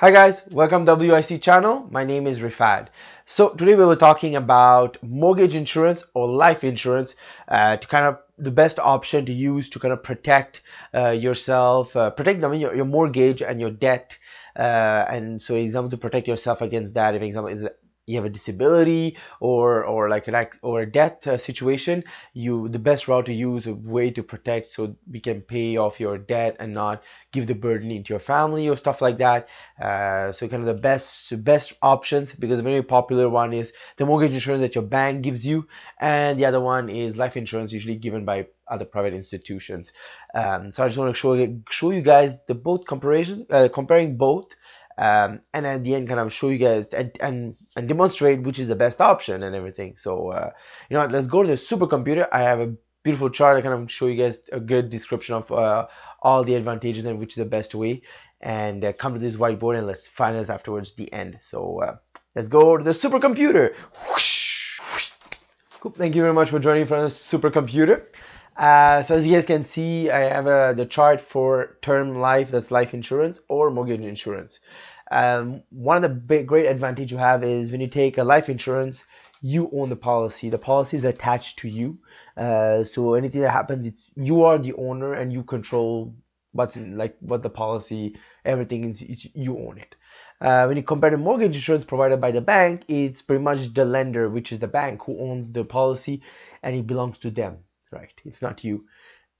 Hi guys, welcome to WIC channel. My name is Rifad. So today we were talking about mortgage insurance or life insurance to kind of the best option to use to kind of protect yourself, protect your mortgage and your debt. And so example to protect yourself against that, if example is you have a disability or like or a debt situation, the best route to use, a way to protect so we can pay off your debt and not give the burden into your family or stuff like that. So kind of the best options, because a very popular one is the mortgage insurance that your bank gives you, and the other one is life insurance, usually given by other private institutions. So I just want to show you guys the both comparing both. And at the end kind of show you guys and demonstrate which is the best option and everything. So you know what, let's go to the supercomputer. I have a beautiful chart. I kind of show you guys a good description of all the advantages and which is the best way, and come to this whiteboard and let's finalize afterwards the end. So let's go to the supercomputer. Whoosh, whoosh. Cool. Thank you very much for joining from the supercomputer. So as you guys can see, I have the chart for term life, that's life insurance, or mortgage insurance. One of the great advantage you have is when you take a life insurance, you own the policy. The policy is attached to you. So anything that happens, you are the owner and you control what the policy, everything is, you own it. When you compare the mortgage insurance provided by the bank, it's pretty much the lender, which is the bank, who owns the policy, and it belongs to them. Right, it's not you.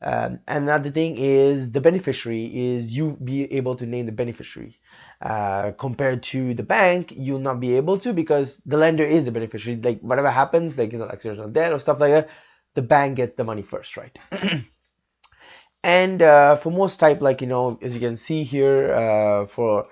Another thing is the beneficiary is you be able to name the beneficiary. Compared to the bank, you'll not be able to, because the lender is the beneficiary. Like whatever happens, like accidental death or stuff like that, the bank gets the money first, right? And for most type, like as you can see here, for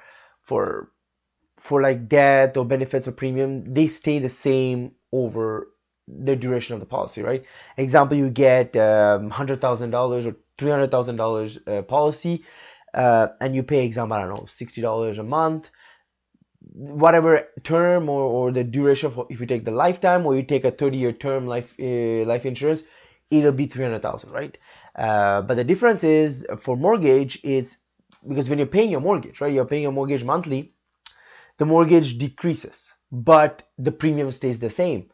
like debt or benefits or premium, they stay the same over the duration of the policy, right? Example, you get $100,000 or $300,000 policy, and you pay, example, I don't know, $60 a month, whatever term or the duration. If you take the lifetime or you take a 30-year term life insurance, it'll be $300,000, right? But the difference is for mortgage, it's because when you're paying your mortgage, right, you're paying your mortgage monthly, the mortgage decreases, but the premium stays the same.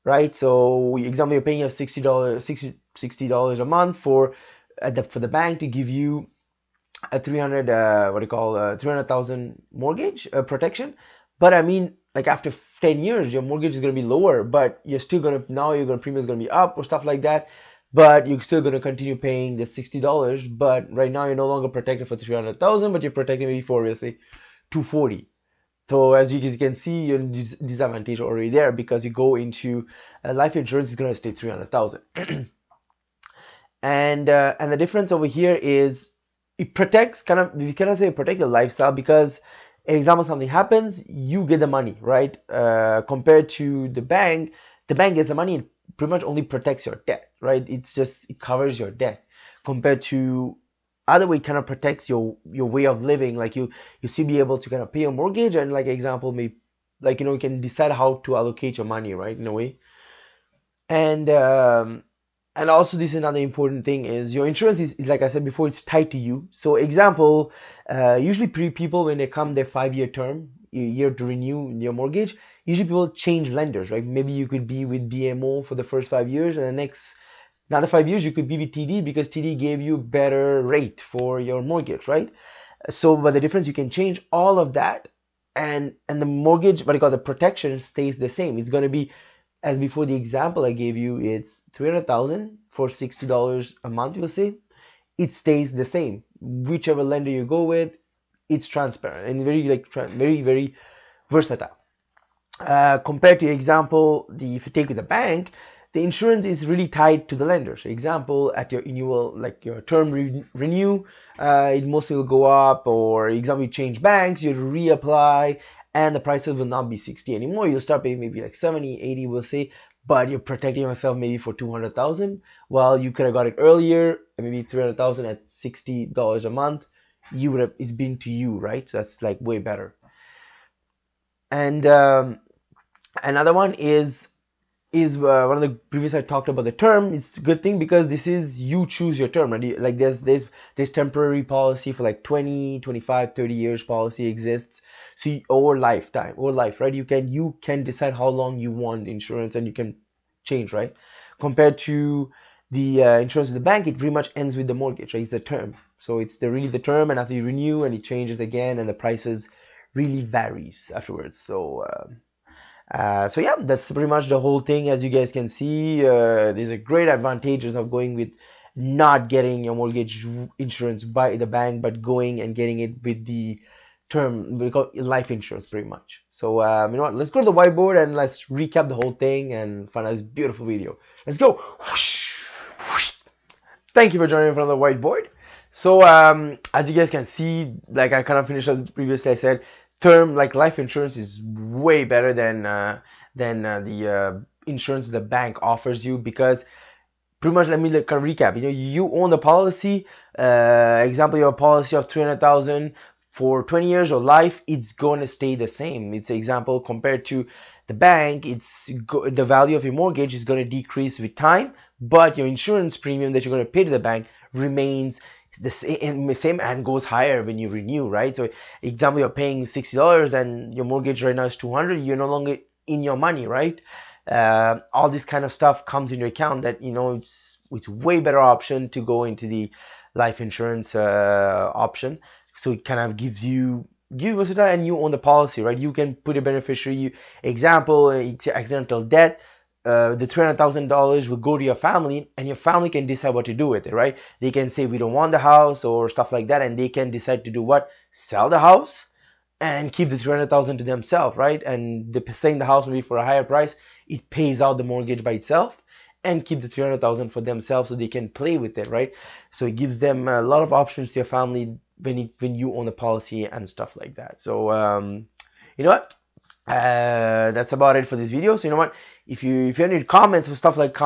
Right, so example, you're paying $60 a month for the bank to give you a 300,000 mortgage protection. But I mean, like after 10 years, your mortgage is going to be lower, but you're still going to premium is going to be up or stuff like that. But you're still going to continue paying the $60. But right now, you're no longer protected for 300,000, but you're protected maybe for, let's say, 240. So as you guys can see, your disadvantage already there, because you go into life insurance is going to stay 300,000. And the difference over here is it protects we cannot say protect your lifestyle, because example, something happens, you get the money, right? Compared to the bank gets the money and pretty much only protects your debt, right? It covers your debt, compared to other way, kind of protects your way of living. Like you still be able to kind of pay your mortgage, and like example, maybe like you can decide how to allocate your money, right, in a way. And also, this is another important thing, is your insurance is like I said before, it's tied to you. So example, usually people, when they come their 5-year term, year to renew your mortgage, usually people change lenders, right? Maybe you could be with BMO for the first 5 years, and the next another 5 years you could be with TD, because TD gave you better rate for your mortgage, right? So but the difference, you can change all of that, and the mortgage, the protection stays the same. It's going to be as before. The example I gave you, it's 300,000 for $60 a month, you'll see. It stays the same whichever lender you go with. It's transparent and very very versatile. Compared to example, if you take with a bank, the insurance is really tied to the lender. So example, at your annual, like your term renew, it mostly will go up, or example, you change banks, you reapply, and the prices will not be 60 anymore. You'll start paying maybe like 70, 80, we'll say, but you're protecting yourself maybe for 200,000. Well, you could have got it earlier, maybe 300,000 at $60 a month. It's been to you, right? So that's like way better. And another one is is one of the previous I talked about the term. It's a good thing because this is you choose your term, right? Like there's temporary policy for like 20, 25, 30 years policy exists. So or lifetime or life, right? You can decide how long you want insurance and you can change, right? Compared to the insurance with the bank, it pretty much ends with the mortgage, right? It's the term. So it's really the term, and after you renew and it changes again, and the prices really varies afterwards. So yeah, that's pretty much the whole thing. As you guys can see, there's a great advantages of going with not getting your mortgage insurance by the bank, but going and getting it with the term, we call it life insurance pretty much. So you know what, let's go to the whiteboard and let's recap the whole thing and find out this beautiful video. Let's go. Whoosh, whoosh. Thank you for joining me from the whiteboard. So as you guys can see, like I kind of finished as previously I said, term like life insurance is way better than the insurance the bank offers you, because pretty much, let me kind of recap. You know, you own the policy. Example, you have a policy of 300,000 for 20 years or life. It's going to stay the same. It's an example compared to the bank. The value of your mortgage is going to decrease with time, but your insurance premium that you're going to pay to the bank remains the same and goes higher when you renew, right? So example, you're paying $60 and your mortgage right now is 200. You're no longer in your money, right? All this kind of stuff comes into account, that you know it's way better option to go into the life insurance option. So it kind of gives you versatile, and you own the policy, right? You can put a beneficiary. Example, accidental death. The $300,000 will go to your family, and your family can decide what to do with it, right? They can say we don't want the house or stuff like that, and they can decide to do what? Sell the house and keep the 300,000 to themselves, right? And saying the house will be for a higher price, it pays out the mortgage by itself, and keep the 300,000 for themselves so they can play with it, right? So it gives them a lot of options to your family when you own a policy and stuff like that. So you know what? That's about it for this video. So you know what? If you have any comments or stuff like go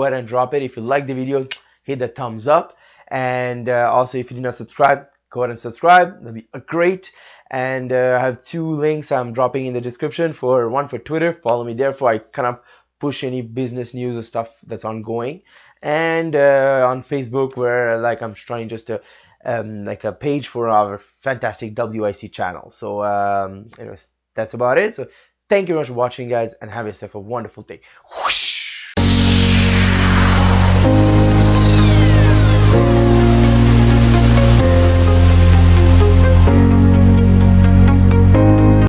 ahead and drop it. If you like the video, hit the thumbs up, and also if you did not subscribe, go ahead and subscribe. That'd be great. And I have 2 links I'm dropping in the description. One for Twitter, follow me there for I kind of push any business news or stuff that's ongoing, and on Facebook, where like I'm trying just to like a page for our fantastic WIC channel. So anyways, that's about it. So thank you very much for watching, guys, and have yourself a wonderful day. Whoosh.